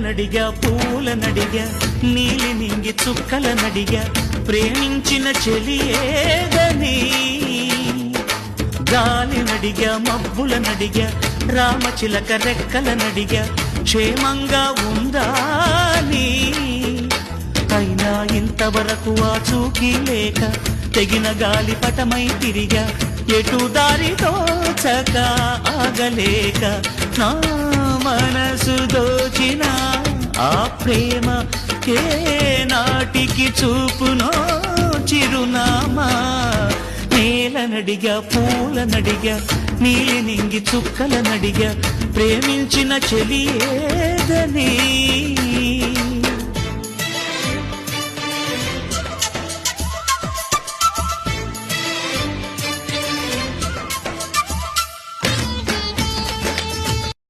నేలనడిగా పూలనడిగా నీలి నింగి చుక్కలనడిగా ప్రేమించిన చెలియేదని గాలినడిగా మబ్బులనడిగా రామచిలక రెక్కలనడిగా క్షేమంగా ఉందాని అయినా ఇంతవరకు ఆ చూకి లేక తెగిన గాలి పటమై తిరిగా ఎటు దారి తోచక ఆగలేక నా మనసు దోచిన ఆ ప్రేమ ఏ నాటికి చూపునో చిరునామా నేలనడిగా పూలనడిగా నీలి నింగి చుక్కలనడిగా ప్రేమించిన చెలియేదని